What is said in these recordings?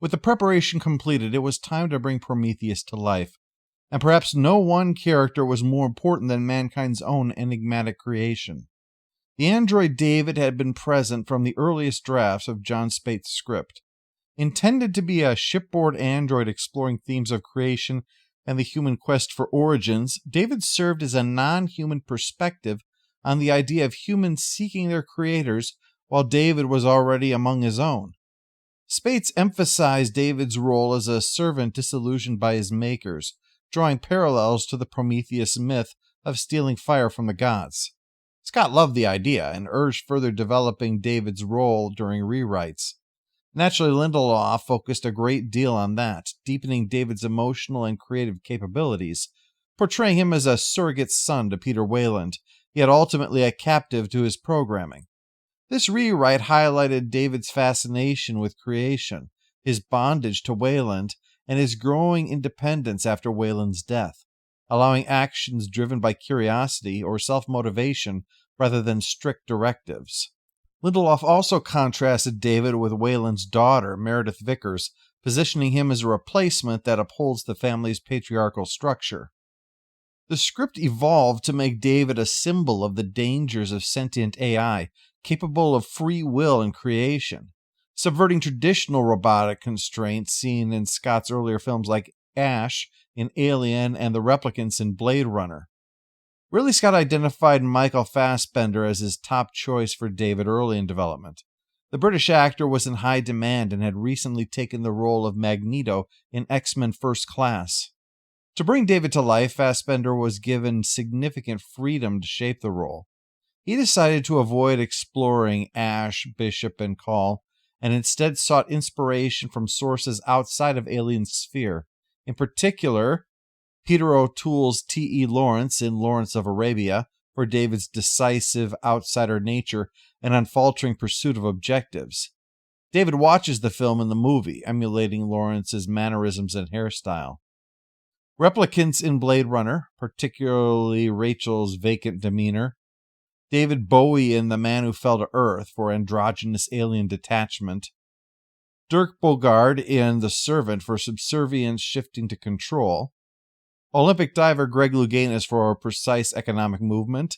With the preparation completed, it was time to bring Prometheus to life, and perhaps no one character was more important than mankind's own enigmatic creation. The android David had been present from the earliest drafts of John Spaihts' script. Intended to be a shipboard android exploring themes of creation and the human quest for origins, David served as a non-human perspective on the idea of humans seeking their creators while David was already among his own. Spaihts emphasized David's role as a servant disillusioned by his makers, drawing parallels to the Prometheus myth of stealing fire from the gods. Scott loved the idea and urged further developing David's role during rewrites. Naturally, Lindelof focused a great deal on that, deepening David's emotional and creative capabilities, portraying him as a surrogate son to Peter Weyland, yet ultimately a captive to his programming. This rewrite highlighted David's fascination with creation, his bondage to Weyland, and his growing independence after Weyland's death, allowing actions driven by curiosity or self-motivation rather than strict directives. Lindelof also contrasted David with Weyland's daughter, Meredith Vickers, positioning him as a replacement that upholds the family's patriarchal structure. The script evolved to make David a symbol of the dangers of sentient AI, capable of free will and creation, subverting traditional robotic constraints seen in Scott's earlier films like Ash in Alien and The Replicants in Blade Runner. Ridley Scott identified Michael Fassbender as his top choice for David early in development. The British actor was in high demand and had recently taken the role of Magneto in X-Men First Class. To bring David to life, Fassbender was given significant freedom to shape the role. He decided to avoid exploring Ash, Bishop, and Call, and instead sought inspiration from sources outside of Alien's sphere. In particular, Peter O'Toole's T.E. Lawrence in Lawrence of Arabia for David's decisive outsider nature and unfaltering pursuit of objectives. David watches the film in the movie, emulating Lawrence's mannerisms and hairstyle. Replicants in Blade Runner, particularly Rachel's vacant demeanor. David Bowie in The Man Who Fell to Earth for androgynous alien detachment. Dirk Bogarde in The Servant for subservience shifting to control. Olympic diver Greg Louganis for precise economic movement.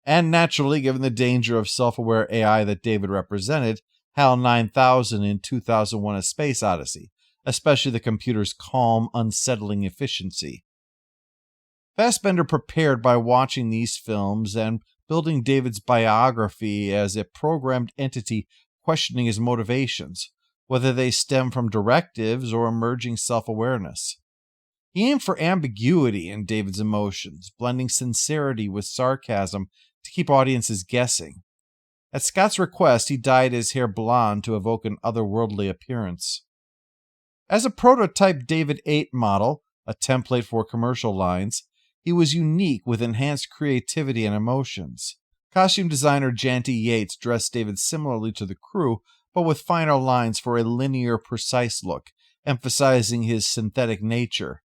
And naturally, given the danger of self-aware AI that David represented, HAL 9000 in 2001: A Space Odyssey, especially the computer's calm, unsettling efficiency. Fassbender prepared by watching these films and building David's biography as a programmed entity questioning his motivations, whether they stem from directives or emerging self-awareness. He aimed for ambiguity in David's emotions, blending sincerity with sarcasm to keep audiences guessing. At Scott's request, he dyed his hair blonde to evoke an otherworldly appearance. As a prototype David 8 model, a template for commercial lines, he was unique with enhanced creativity and emotions. Costume designer Janty Yates dressed David similarly to the crew, but with finer lines for a linear, precise look, emphasizing his synthetic nature.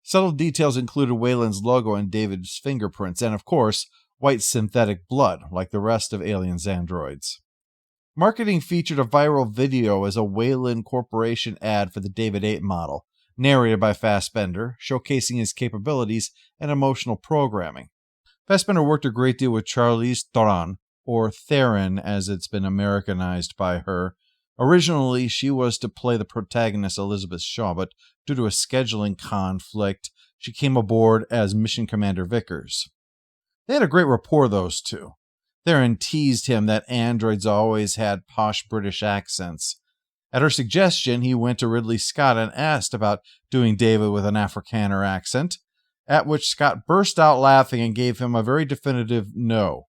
Subtle details included Weyland's logo and David's fingerprints, and of course, white synthetic blood, like the rest of Alien's androids. Marketing featured a viral video as a Weyland Corporation ad for the David 8 model, narrated by Fassbender, showcasing his capabilities and emotional programming. Fassbender worked a great deal with Charlize Theron, or Theron as it's been Americanized by her. Originally, she was to play the protagonist Elizabeth Shaw, but due to a scheduling conflict, she came aboard as Mission Commander Vickers. They had a great rapport, those two. Theron teased him that androids always had posh British accents. At her suggestion, he went to Ridley Scott and asked about doing David with an Afrikaner accent, at which Scott burst out laughing and gave him a very definitive no.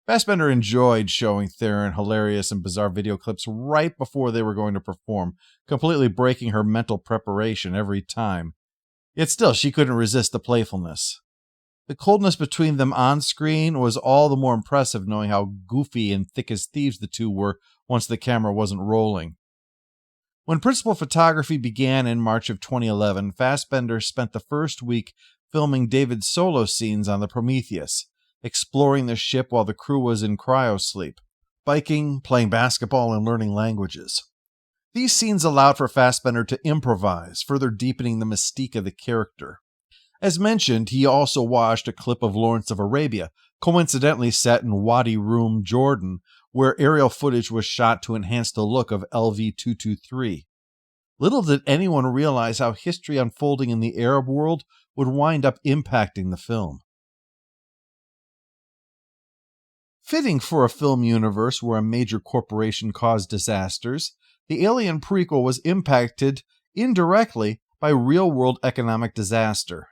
Fassbender enjoyed showing Theron hilarious and bizarre video clips right before they were going to perform, completely breaking her mental preparation every time. Yet still, she couldn't resist the playfulness. The coldness between them on screen was all the more impressive knowing how goofy and thick as thieves the two were once the camera wasn't rolling. When principal photography began in March of 2011, Fassbender spent the first week filming David's solo scenes on the Prometheus, exploring the ship while the crew was in cryosleep, biking, playing basketball, and learning languages. These scenes allowed for Fassbender to improvise, further deepening the mystique of the character. As mentioned, he also watched a clip of Lawrence of Arabia, coincidentally set in Wadi Rum, Jordan, where aerial footage was shot to enhance the look of LV-223. Little did anyone realize how history unfolding in the Arab world would wind up impacting the film. Fitting for a film universe where a major corporation caused disasters, the Alien prequel was impacted indirectly by real-world economic disaster.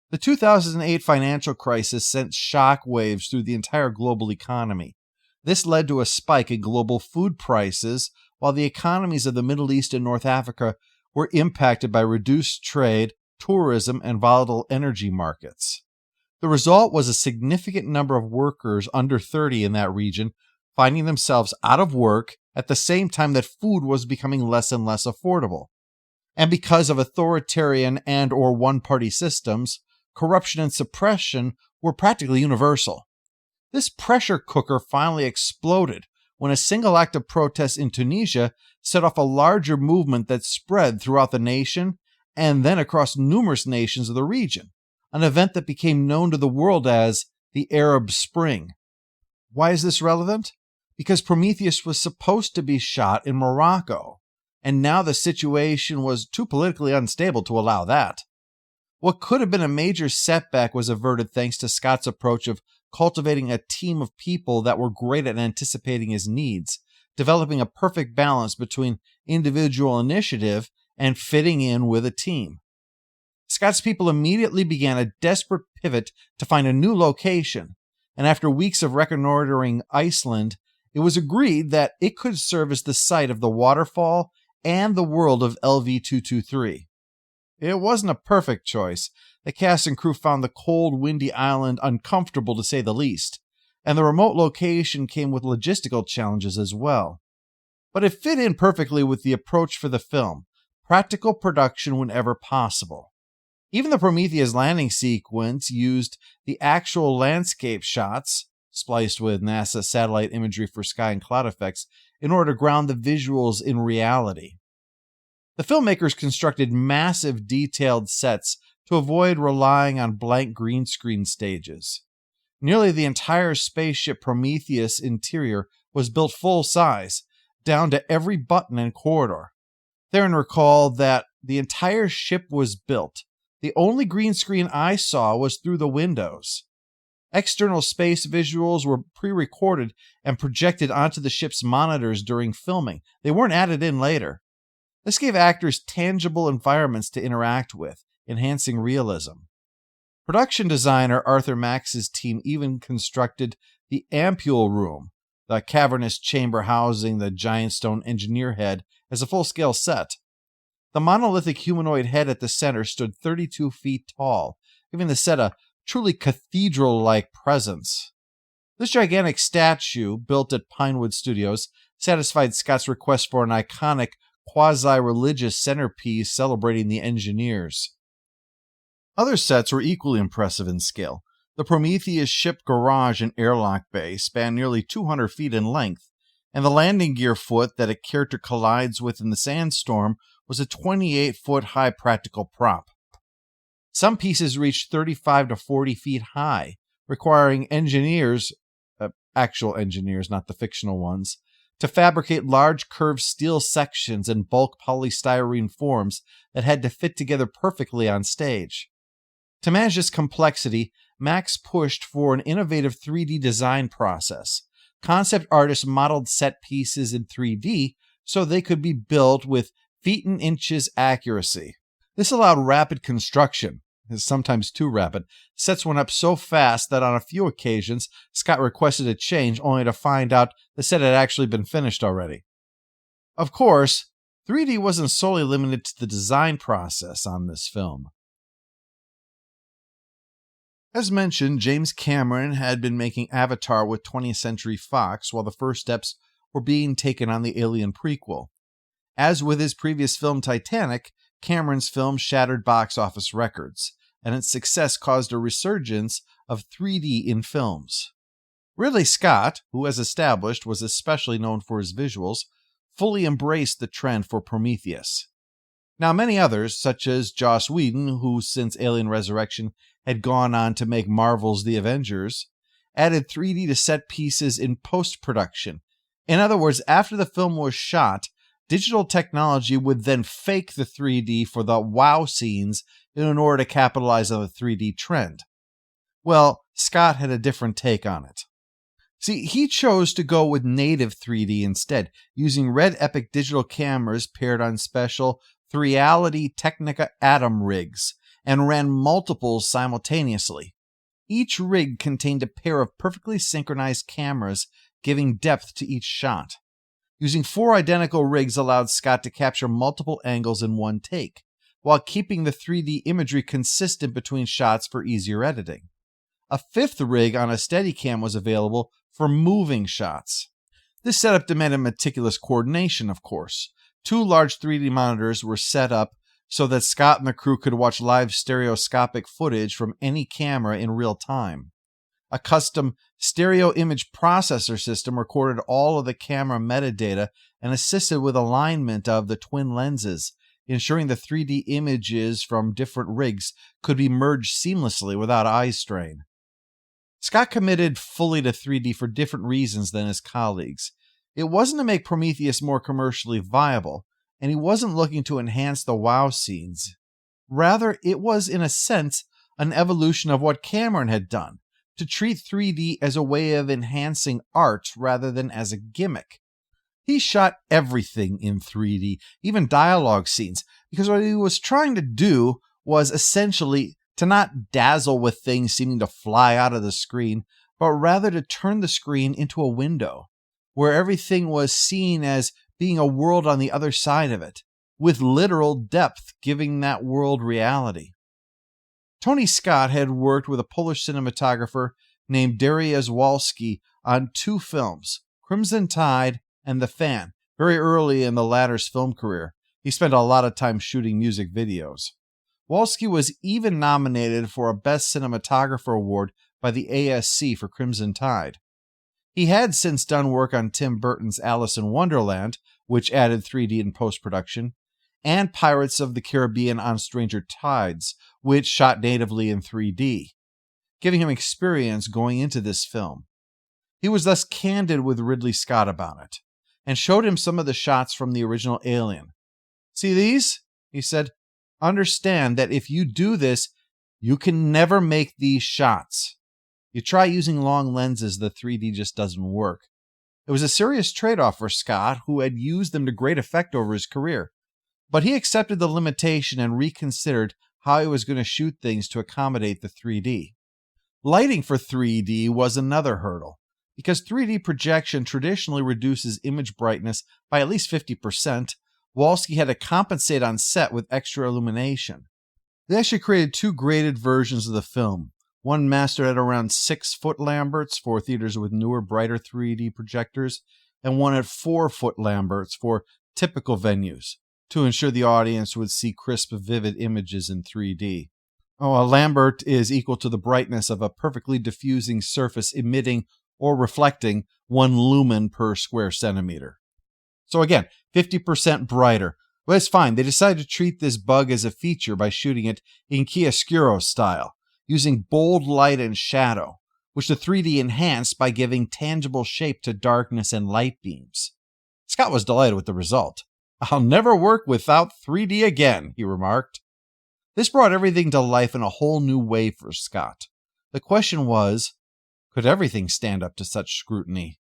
The 2008 financial crisis sent shock waves through the entire global economy. This led to a spike in global food prices, while the economies of the Middle East and North Africa were impacted by reduced trade, tourism, and volatile energy markets. The result was a significant number of workers under 30 in that region finding themselves out of work at the same time that food was becoming less and less affordable. And because of authoritarian and/or one-party systems, corruption and suppression were practically universal. This pressure cooker finally exploded when a single act of protest in Tunisia set off a larger movement that spread throughout the nation and then across numerous nations of the region, an event that became known to the world as the Arab Spring. Why is this relevant? Because Prometheus was supposed to be shot in Morocco, and now the situation was too politically unstable to allow that. What could have been a major setback was averted thanks to Scott's approach of cultivating a team of people that were great at anticipating his needs, developing a perfect balance between individual initiative and fitting in with a team. Scott's people immediately began a desperate pivot to find a new location, and after weeks of reconnoitering Iceland, it was agreed that it could serve as the site of the waterfall and the world of LV-223. It wasn't a perfect choice. The cast and crew found the cold, windy island uncomfortable to say the least, and the remote location came with logistical challenges as well. But it fit in perfectly with the approach for the film, practical production whenever possible. Even the Prometheus landing sequence used the actual landscape shots, spliced with NASA satellite imagery for sky and cloud effects, in order to ground the visuals in reality. The filmmakers constructed massive detailed sets to avoid relying on blank green screen stages. Nearly the entire spaceship Prometheus interior was built full size, down to every button and corridor. Theron recalled that the entire ship was built. The only green screen I saw was through the windows. External space visuals were pre-recorded and projected onto the ship's monitors during filming. They weren't added in later. This gave actors tangible environments to interact with, enhancing realism. Production designer Arthur Max's team even constructed the ampule room, the cavernous chamber housing the giant stone engineer head, as a full-scale set. The monolithic humanoid head at the center stood 32 feet tall, giving the set a truly cathedral-like presence. This gigantic statue, built at Pinewood Studios, satisfied Scott's request for an iconic, quasi-religious centerpiece celebrating the engineers. Other sets were equally impressive in scale. The Prometheus ship garage and airlock bay span nearly 200 feet in length, and the landing gear foot that a character collides with in the sandstorm was a 28-foot-high practical prop. Some pieces reached 35 to 40 feet high, requiring engineers, actual engineers, not the fictional ones, to fabricate large curved steel sections and bulk polystyrene forms that had to fit together perfectly on stage. To manage this complexity, Max pushed for an innovative 3D design process. Concept artists modeled set pieces in 3D so they could be built with feet and inches accuracy. This allowed rapid construction, sometimes too rapid. Sets went up so fast that on a few occasions, Scott requested a change only to find out the set had actually been finished already. Of course, 3D wasn't solely limited to the design process on this film. As mentioned, James Cameron had been making Avatar with 20th Century Fox while the first steps were being taken on the Alien prequel. As with his previous film Titanic, Cameron's film shattered box office records, and its success caused a resurgence of 3D in films. Ridley Scott, who as established was especially known for his visuals, fully embraced the trend for Prometheus. Now, many others, such as Joss Whedon, who since Alien Resurrection had gone on to make Marvel's The Avengers, added 3D to set pieces in post-production. In other words, after the film was shot, digital technology would then fake the 3D for the wow scenes in order to capitalize on the 3D trend. Well, Scott had a different take on it. See, he chose to go with native 3D instead, using Red Epic digital cameras paired on special 3reality Technica Atom rigs, and ran multiples simultaneously. Each rig contained a pair of perfectly synchronized cameras, giving depth to each shot. Using 4 identical rigs allowed Scott to capture multiple angles in one take, while keeping the 3D imagery consistent between shots for easier editing. A 5th rig on a Steadicam was available for moving shots. This setup demanded meticulous coordination, of course. 2 large 3D monitors were set up so that Scott and the crew could watch live stereoscopic footage from any camera in real time. A custom stereo image processor system recorded all of the camera metadata and assisted with alignment of the twin lenses, ensuring the 3D images from different rigs could be merged seamlessly without eye strain. Scott committed fully to 3D for different reasons than his colleagues. It wasn't to make Prometheus more commercially viable, and he wasn't looking to enhance the wow scenes. Rather, it was, in a sense, an evolution of what Cameron had done, to treat 3D as a way of enhancing art rather than as a gimmick. He shot everything in 3D, even dialogue scenes, because what he was trying to do was essentially to not dazzle with things seeming to fly out of the screen, but rather to turn the screen into a window, where everything was seen as being a world on the other side of it, with literal depth giving that world reality. Tony Scott had worked with a Polish cinematographer named Dariusz Wolski on 2 films, Crimson Tide and The Fan, very early in the latter's film career. He spent a lot of time shooting music videos. Wolski was even nominated for a Best Cinematographer award by the ASC for Crimson Tide. He had since done work on Tim Burton's Alice in Wonderland, which added 3D in post-production, and Pirates of the Caribbean on Stranger Tides, which shot natively in 3D, giving him experience going into this film. He was thus candid with Ridley Scott about it, and showed him some of the shots from the original Alien. "See these?" he said. "Understand that if you do this, you can never make these shots. You try using long lenses, the 3D just doesn't work." It was a serious trade-off for Scott, who had used them to great effect over his career. But he accepted the limitation and reconsidered how he was going to shoot things to accommodate the 3D. Lighting for 3D was another hurdle, because 3D projection traditionally reduces image brightness by at least 50%. Wolski had to compensate on set with extra illumination. They actually created 2 graded versions of the film, one mastered at around 6-foot Lamberts for theaters with newer, brighter 3D projectors, and one at 4-foot Lamberts for typical venues, to ensure the audience would see crisp, vivid images in 3D. A Lambert is equal to the brightness of a perfectly diffusing surface emitting or reflecting 1 lumen per square centimeter. So again, 50% brighter. But it's fine. They decided to treat this bug as a feature by shooting it in chiaroscuro style, using bold light and shadow, which the 3D enhanced by giving tangible shape to darkness and light beams. Scott was delighted with the result. "I'll never work without 3D again," he remarked. This brought everything to life in a whole new way for Scott. The question was, could everything stand up to such scrutiny?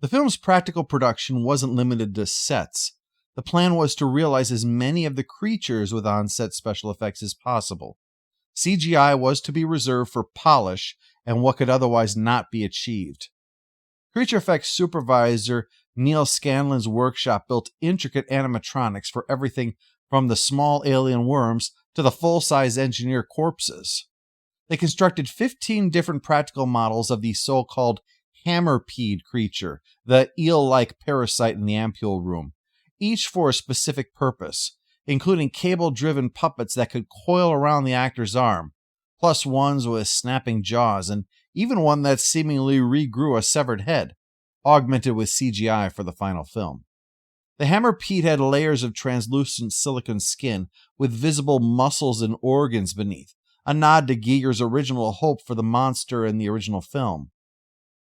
The film's practical production wasn't limited to sets. The plan was to realize as many of the creatures with on-set special effects as possible. CGI was to be reserved for polish and what could otherwise not be achieved. Creature effects supervisor Neil Scanlon's workshop built intricate animatronics for everything from the small alien worms to the full-size engineer corpses. They constructed 15 different practical models of the so-called hammerpede creature, the eel-like parasite in the ampule room, each for a specific purpose, including cable-driven puppets that could coil around the actor's arm, plus ones with snapping jaws, and even one that seemingly regrew a severed head. augmented with CGI for the final film. The Hammer Pete had layers of translucent silicone skin with visible muscles and organs beneath, a nod to Giger's original hope for the monster in the original film.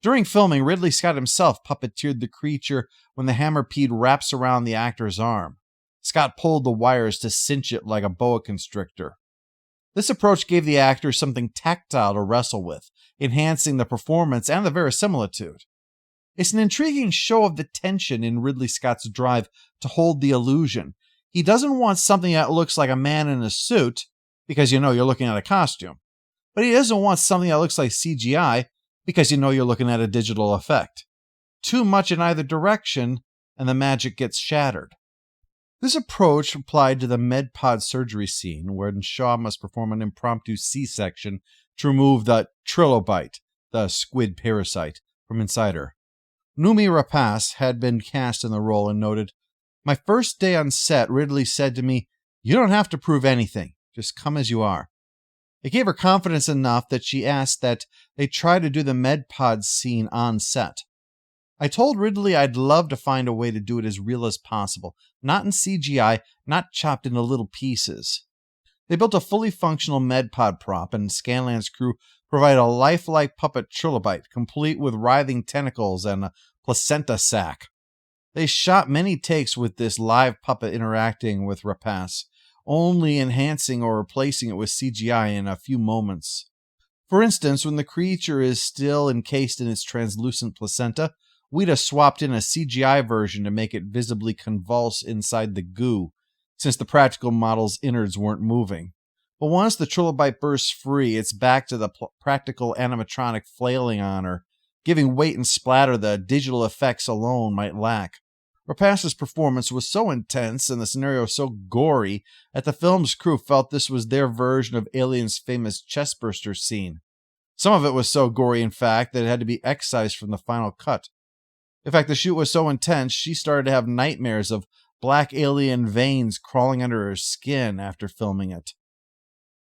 During filming, Ridley Scott himself puppeteered the creature when the Hammer Pete wraps around the actor's arm. Scott pulled the wires to cinch it like a boa constrictor. This approach gave the actor something tactile to wrestle with, enhancing the performance and the verisimilitude. It's an intriguing show of the tension in Ridley Scott's drive to hold the illusion. He doesn't want something that looks like a man in a suit, because you know you're looking at a costume. But he doesn't want something that looks like CGI, because you know you're looking at a digital effect. Too much in either direction, and the magic gets shattered. This approach applied to the MedPod surgery scene, wherein Shaw must perform an impromptu C-section to remove the trilobite, the squid parasite, from inside her. Noomi Rapace had been cast in the role and noted, "My first day on set, Ridley said to me, 'You don't have to prove anything, just come as you are.' It gave her confidence enough that she asked that they try to do the MedPod scene on set. I told Ridley I'd love to find a way to do it as real as possible, not in CGI, not chopped into little pieces." They built a fully functional MedPod prop, and Scanlan's crew provided a lifelike puppet trilobite, complete with writhing tentacles and a placenta sac. They shot many takes with this live puppet interacting with Rapace, only enhancing or replacing it with CGI in a few moments. For instance, when the creature is still encased in its translucent placenta, we'd have swapped in a CGI version to make it visibly convulse inside the goo, since the practical model's innards weren't moving. But once the trilobite bursts free, it's back to the practical animatronic flailing on her, giving weight and splatter that digital effects alone might lack. Rapace's performance was so intense and the scenario so gory that the film's crew felt this was their version of Alien's famous chestburster scene. Some of it was so gory, in fact, that it had to be excised from the final cut. In fact, the shoot was so intense, she started to have nightmares of black alien veins crawling under her skin after filming it.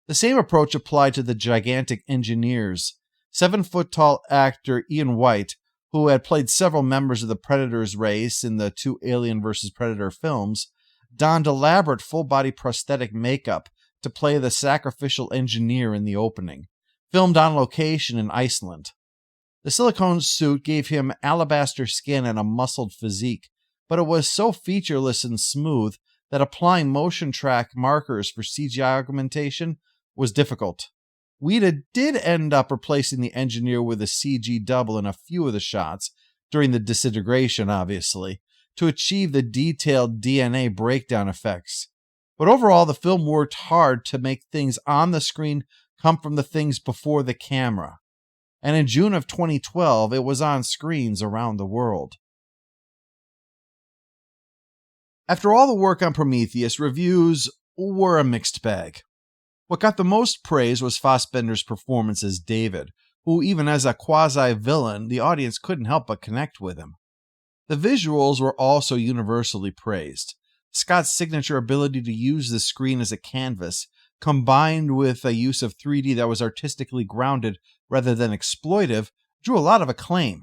The same approach applied to the gigantic engineers. 7-foot-tall actor Ian White, who had played several members of the Predator's race in the two Alien vs. Predator films, donned elaborate full-body prosthetic makeup to play the sacrificial engineer in the opening, filmed on location in Iceland. The silicone suit gave him alabaster skin and a muscled physique, but it was so featureless and smooth that applying motion track markers for CGI augmentation was difficult. Weta did end up replacing the engineer with a CG double in a few of the shots, during the disintegration, obviously, to achieve the detailed DNA breakdown effects. But overall, the film worked hard to make things on the screen come from the things before the camera. And in June of 2012, it was on screens around the world. After all the work on Prometheus, reviews were a mixed bag. What got the most praise was Fassbender's performance as David, who, even as a quasi-villain, the audience couldn't help but connect with him. The visuals were also universally praised. Scott's signature ability to use the screen as a canvas, combined with a use of 3D that was artistically grounded rather than exploitive, drew a lot of acclaim.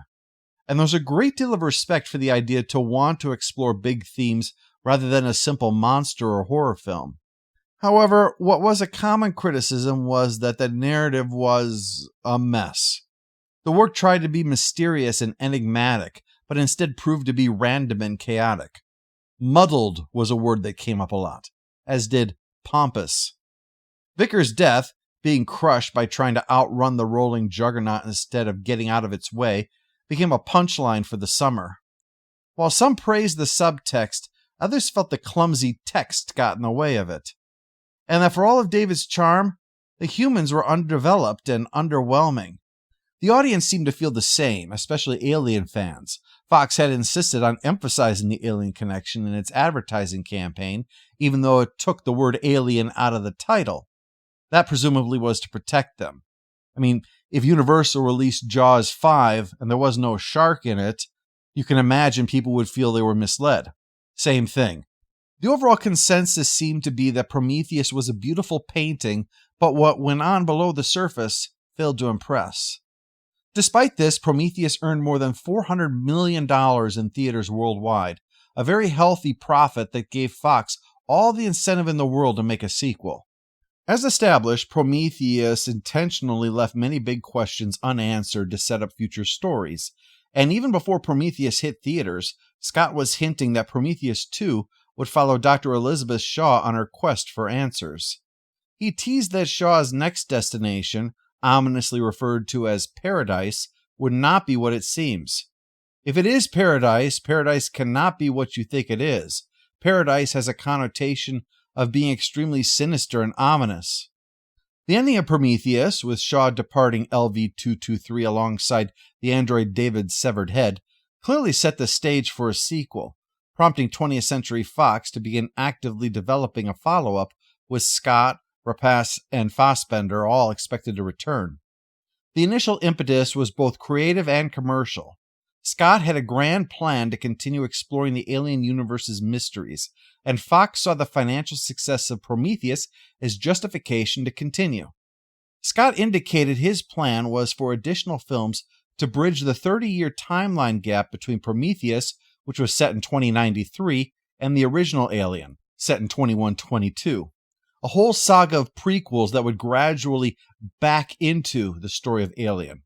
And there was a great deal of respect for the idea to want to explore big themes rather than a simple monster or horror film. However, what was a common criticism was that the narrative was a mess. The work tried to be mysterious and enigmatic, but instead proved to be random and chaotic. Muddled was a word that came up a lot, as did pompous. Vickers' death, being crushed by trying to outrun the rolling juggernaut instead of getting out of its way, became a punchline for the summer. While some praised the subtext, others felt the clumsy text got in the way of it. And that for all of David's charm, the humans were undeveloped and underwhelming. The audience seemed to feel the same, especially Alien fans. Fox had insisted on emphasizing the alien connection in its advertising campaign, even though it took the word alien out of the title. That presumably was to protect them. I mean, if Universal released Jaws 5 and there was no shark in it, you can imagine people would feel they were misled. Same thing. The overall consensus seemed to be that Prometheus was a beautiful painting, but what went on below the surface failed to impress. Despite this, Prometheus earned more than $400 million in theaters worldwide, a very healthy profit that gave Fox all the incentive in the world to make a sequel. As established, Prometheus intentionally left many big questions unanswered to set up future stories, and even before Prometheus hit theaters, Scott was hinting that Prometheus 2 would follow Dr. Elizabeth Shaw on her quest for answers. He teased that Shaw's next destination, ominously referred to as paradise, would not be what it seems. If it is paradise, paradise cannot be what you think it is. Paradise has a connotation of being extremely sinister and ominous. The ending of Prometheus, with Shaw departing LV-223 alongside the android David's severed head, clearly set the stage for a sequel, prompting 20th Century Fox to begin actively developing a follow-up with Scott, Rapace, and Fassbender all expected to return. The initial impetus was both creative and commercial. Scott had a grand plan to continue exploring the alien universe's mysteries, and Fox saw the financial success of Prometheus as justification to continue. Scott indicated his plan was for additional films to bridge the 30-year timeline gap between Prometheus, which was set in 2093, and the original Alien, set in 2122. A whole saga of prequels that would gradually back into the story of Alien.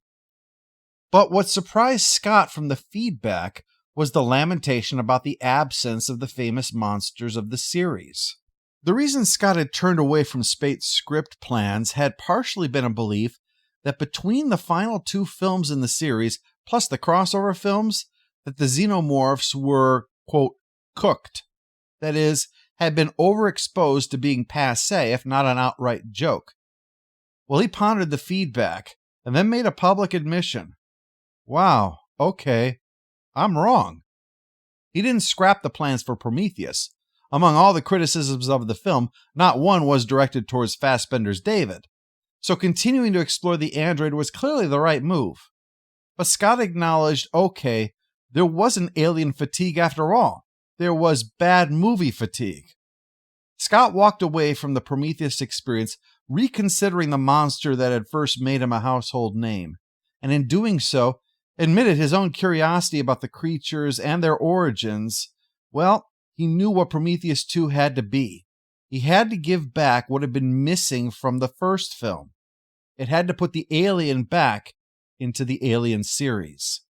But what surprised Scott from the feedback was the lamentation about the absence of the famous monsters of the series. The reason Scott had turned away from Spate's script plans had partially been a belief that between the final 2 films in the series, plus the crossover films, that the xenomorphs were, quote, cooked. That is, had been overexposed to being passé, if not an outright joke. Well, he pondered the feedback, and then made a public admission. Wow, okay, I'm wrong. He didn't scrap the plans for Prometheus. Among all the criticisms of the film, not one was directed towards Fassbender's David. So continuing to explore the android was clearly the right move. But Scott acknowledged, okay, there wasn't alien fatigue after all. There was bad movie fatigue. Scott walked away from the Prometheus experience reconsidering the monster that had first made him a household name, and in doing so, admitted his own curiosity about the creatures and their origins. Well, he knew what Prometheus 2 had to be. He had to give back what had been missing from the first film. It had to put the alien back into the Alien series.